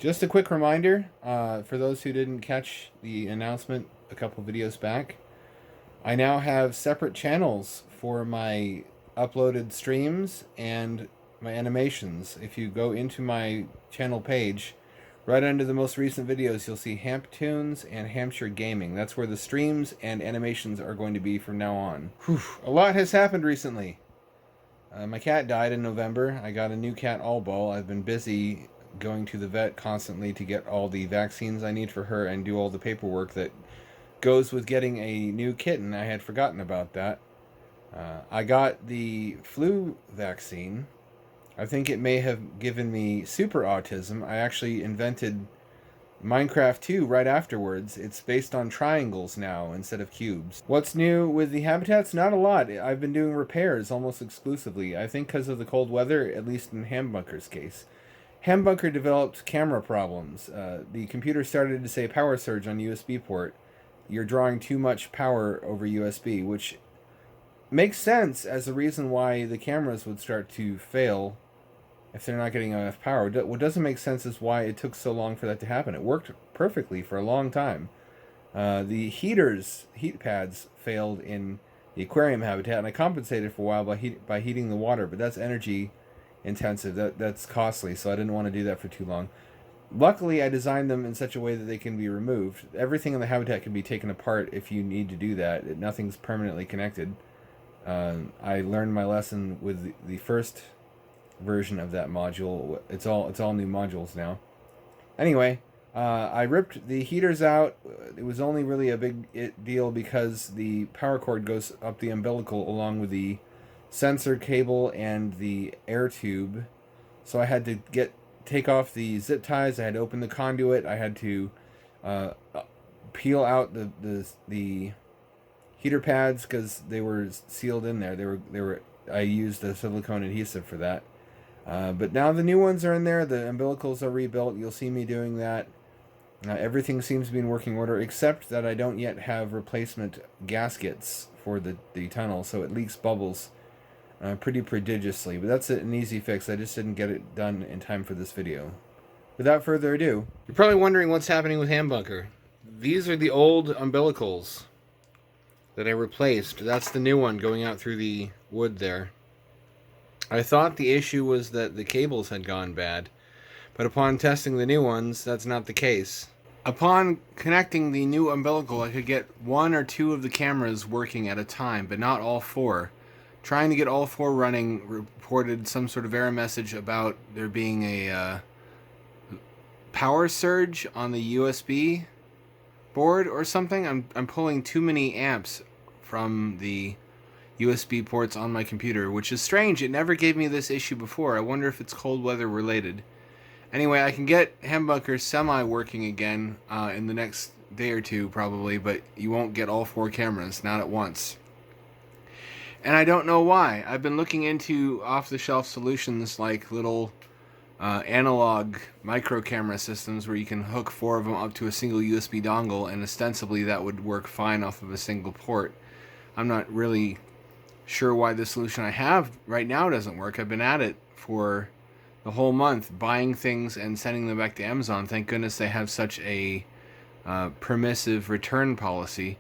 Just a quick reminder, for those who didn't catch the announcement a couple videos back, I now have separate channels for my uploaded streams and my animations. If you go into my channel page, right under the most recent videos, you'll see Hamptunes and Hampture Gaming. That's where the streams and animations are going to be from now on. Whew, a lot has happened recently. My cat died in November. I got a new cat, Allball. I've been busy going to the vet constantly to get all the vaccines I need for her and do all the paperwork that goes with getting a new kitten. I had forgotten about that. I got the flu vaccine. I think it may have given me super autism. I actually invented Minecraft 2 right afterwards. It's based on triangles now instead of cubes. What's new with the habitats? Not a lot. I've been doing repairs almost exclusively. I think because of the cold weather, at least in Hambunker's case. Hambunker developed camera problems. The computer started to say power surge on USB port. You're drawing too much power over USB, which makes sense as a reason why the cameras would start to fail if they're not getting enough power. What doesn't make sense is why it took so long for that to happen. It worked perfectly for a long time. The heat pads failed in the aquarium habitat, and I compensated for a while by heating the water, but that's energy intensive. That's costly, so I didn't want to do that for too long. Luckily, I designed them in such a way that they can be removed. Everything in the habitat can be taken apart if you need to do that. Nothing's permanently connected. I learned my lesson with the first version of that module. It's all new modules now. Anyway, I ripped the heaters out. It was only really a big deal because the power cord goes up the umbilical along with the sensor cable and the air tube. So I had to take off the zip ties. I had to open the conduit. I had to peel out the heater pads because they were sealed in there. They were. I used a silicone adhesive for that. But now the new ones are in there. The umbilicals are rebuilt. You'll see me doing that. Everything seems to be in working order, except that I don't yet have replacement gaskets for the tunnel, so it leaks bubbles pretty prodigiously. But that's an easy fix. I just didn't get it done in time for this video. Without further ado, you're probably wondering what's happening with Hambunker. These are the old umbilicals that I replaced. That's the new one going out through the wood there. I thought the issue was that the cables had gone bad, but upon testing the new ones, that's not the case. Upon connecting the new umbilical, I could get 1 or 2 of the cameras working at a time, but not all 4. Trying to get all 4 running reported some sort of error message about there being a power surge on the USB board or something. I'm pulling too many amps from the USB ports on my computer, which is strange. It never gave me this issue before. I wonder if it's cold weather related. Anyway, I can get Hambunker semi-working again in the next day or two probably, but you won't get all 4 cameras, not at once. And I don't know why. I've been looking into off-the-shelf solutions like little analog micro camera systems where you can hook 4 of them up to a single USB dongle, and ostensibly that would work fine off of a single port. I'm not really sure why the solution I have right now doesn't work. I've been at it for the whole month, buying things and sending them back to Amazon. Thank goodness they have such a permissive return policy.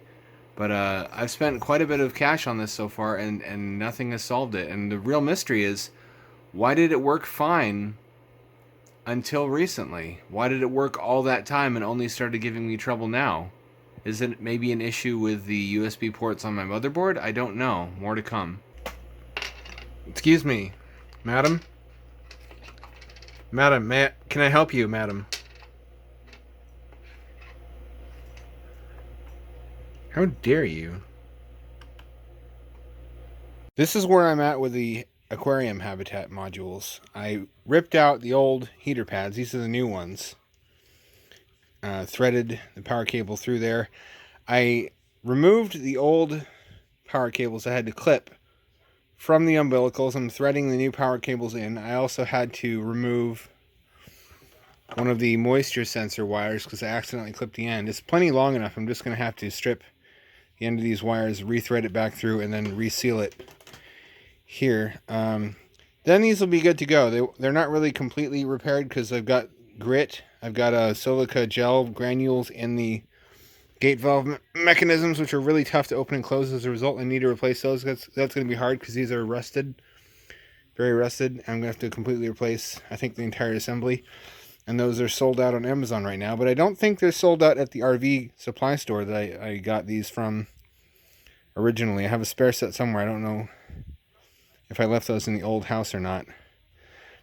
But I've spent quite a bit of cash on this so far, and nothing has solved it. And the real mystery is, why did it work fine until recently? Why did it work all that time and only started giving me trouble now? Is it maybe an issue with the USB ports on my motherboard? I don't know. More to come. Excuse me, madam? Madam, can I help you, madam? How dare you? This is where I'm at with the aquarium habitat modules. I ripped out the old heater pads. These are the new ones. Threaded the power cable through there. I removed the old power cables I had to clip from the umbilicals. I'm threading the new power cables in. I also had to remove one of the moisture sensor wires because I accidentally clipped the end. It's plenty long enough. I'm just going to have to strip the end of these wires, rethread it back through, and then reseal it here. Then these will be good to go. They're not really completely repaired because I've got grit. I've got silica gel granules in the gate valve mechanisms, which are really tough to open and close. As a result, I need to replace those. That's going to be hard because these are rusted, very rusted. I'm going to have to completely replace, I think, the entire assembly. And those are sold out on Amazon right now. But I don't think they're sold out at the RV supply store that I got these from originally. I have a spare set somewhere. I don't know if I left those in the old house or not.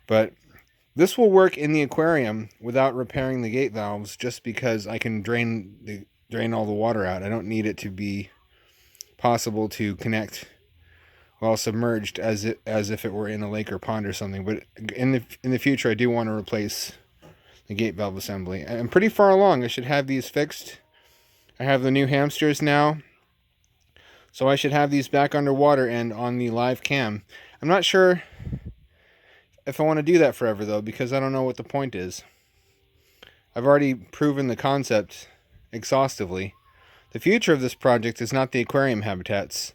But this will work in the aquarium without repairing the gate valves, just because I can drain all the water out. I don't need it to be possible to connect while submerged as if it were in a lake or pond or something. But in the future, I do want to replace the gate valve assembly. I'm pretty far along. I should have these fixed. I have the new Hamptures now, so I should have these back underwater and on the live cam. I'm not sure if I want to do that forever, though, because I don't know what the point is. I've already proven the concept exhaustively. The future of this project is not the aquarium habitats.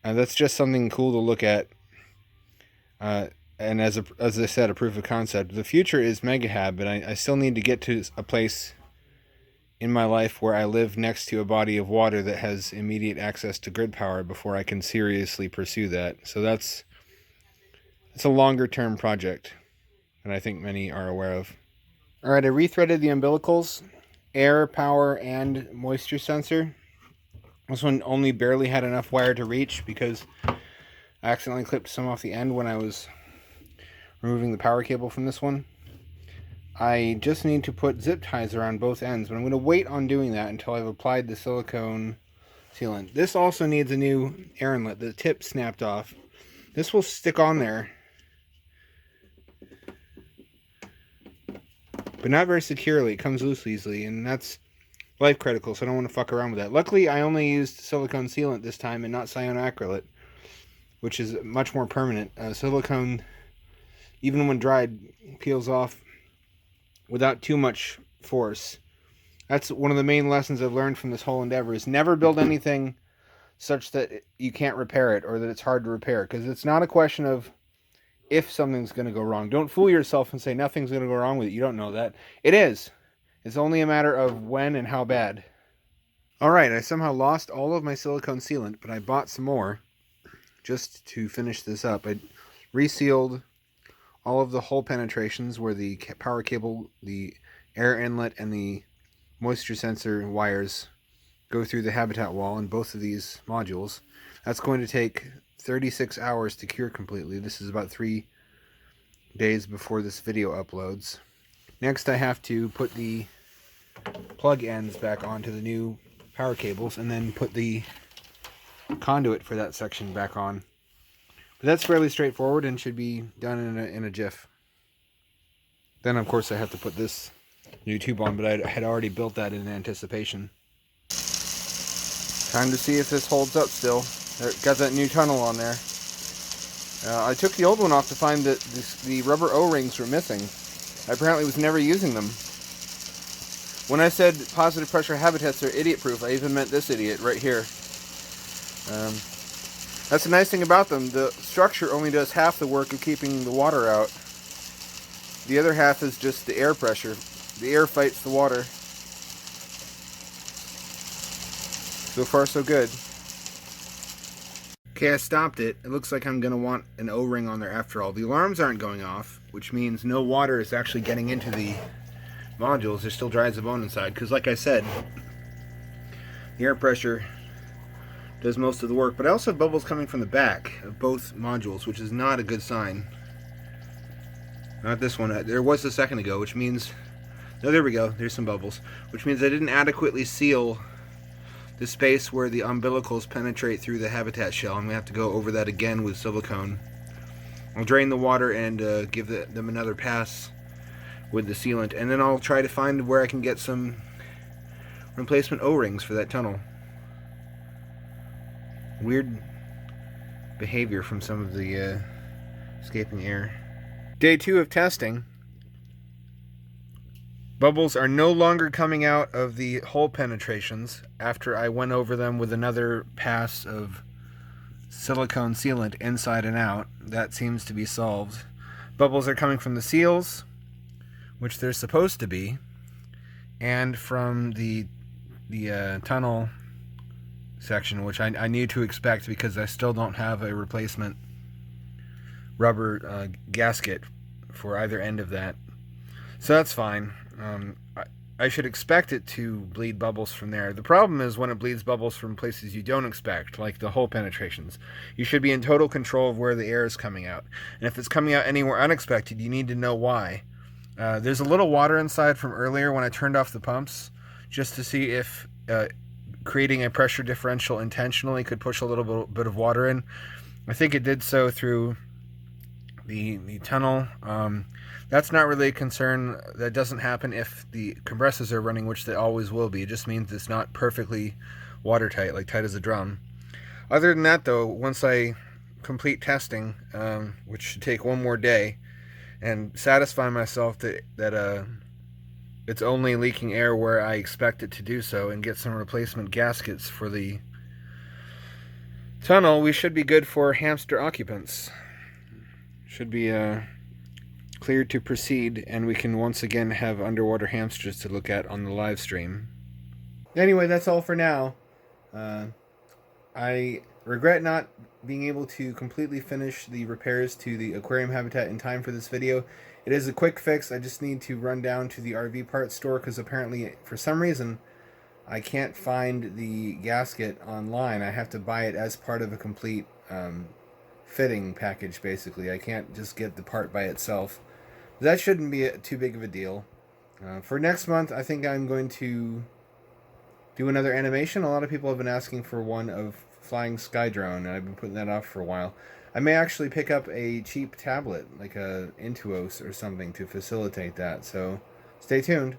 That's just something cool to look at. And as I said, a proof of concept. The future is MegaHab, but I still need to get to a place in my life where I live next to a body of water that has immediate access to grid power before I can seriously pursue that. So it's a longer term project, and I think many are aware of. Alright, I rethreaded the umbilicals, air, power, and moisture sensor. This one only barely had enough wire to reach because I accidentally clipped some off the end when I was removing the power cable from this one. I just need to put zip ties around both ends, but I'm going to wait on doing that until I've applied the silicone sealant. This also needs a new air inlet. The tip snapped off. This will stick on there, but not very securely. It comes loose easily, and that's life critical, so I don't want to fuck around with that. Luckily, I only used silicone sealant this time and not cyanoacrylate, which is much more permanent. Silicone, even when dried, peels off without too much force. That's one of the main lessons I've learned from this whole endeavor, is never build anything such that you can't repair it or that it's hard to repair, because it's not a question of if something's going to go wrong. Don't fool yourself and say nothing's going to go wrong with it. You don't know that. It is. It's only a matter of when and how bad. Alright, I somehow lost all of my silicone sealant, but I bought some more just to finish this up. I resealed all of the hole penetrations where the power cable, the air inlet, and the moisture sensor wires go through the habitat wall in both of these modules. That's going to take 36 hours to cure completely. This is about 3 days before this video uploads. Next, I have to put the plug ends back onto the new power cables and then put the conduit for that section back on. But that's fairly straightforward and should be done in a jiff. Then, of course, I have to put this new tube on, but I had already built that in anticipation. Time to see if this holds up still. Got that new tunnel on there. I took the old one off to find that the rubber O-rings were missing. I apparently was never using them. When I said positive pressure habitats are idiot-proof, I even meant this idiot right here. That's the nice thing about them. The structure only does half the work of keeping the water out. The other half is just the air pressure. The air fights the water. So far, so good. Okay, I stopped it. It looks like I'm going to want an O-ring on there after all. The alarms aren't going off, which means no water is actually getting into the modules. There's still dry as a bone inside, because like I said, the air pressure does most of the work. But I also have bubbles coming from the back of both modules, which is not a good sign. Not this one. There was a second ago, which means... Oh, there we go. There's some bubbles. Which means I didn't adequately seal the space where the umbilicals penetrate through the habitat shell. I'm going to have to go over that again with silicone. I'll drain the water and give them another pass with the sealant. And then I'll try to find where I can get some replacement O-rings for that tunnel. Weird behavior from some of the escaping air. Day 2 of testing. Bubbles are no longer coming out of the hole penetrations after I went over them with another pass of silicone sealant inside and out. That seems to be solved. Bubbles are coming from the seals, which they're supposed to be, and from the tunnel section, which I need to expect because I still don't have a replacement rubber gasket for either end of that. So that's fine. I should expect it to bleed bubbles from there. The problem is when it bleeds bubbles from places you don't expect, like the hole penetrations. You should be in total control of where the air is coming out. And if it's coming out anywhere unexpected, you need to know why. There's a little water inside from earlier when I turned off the pumps, just to see if creating a pressure differential intentionally could push a little bit of water in. I think it did so through the tunnel. That's not really a concern. That doesn't happen if the compressors are running, which they always will be. It just means it's not perfectly watertight, like tight as a drum. Other than that, though, once I complete testing, which should take one more day, and satisfy myself that it's only leaking air where I expect it to do so, and get some replacement gaskets for the tunnel, we should be good for Hampture occupants. Should be cleared to proceed, and we can once again have underwater hamsters to look at on the live stream. Anyway, that's all for now. I regret not being able to completely finish the repairs to the aquarium habitat in time for this video. It is a quick fix. I just need to run down to the RV parts store because apparently, for some reason, I can't find the gasket online. I have to buy it as part of a complete fitting package, basically. I can't just get the part by itself. That shouldn't be too big of a deal. For next month, I think I'm going to do another animation. A lot of people have been asking for one of flying sky drone, and I've been putting that off for a while. I may actually pick up a cheap tablet, like a Intuos or something, to facilitate that. So stay tuned.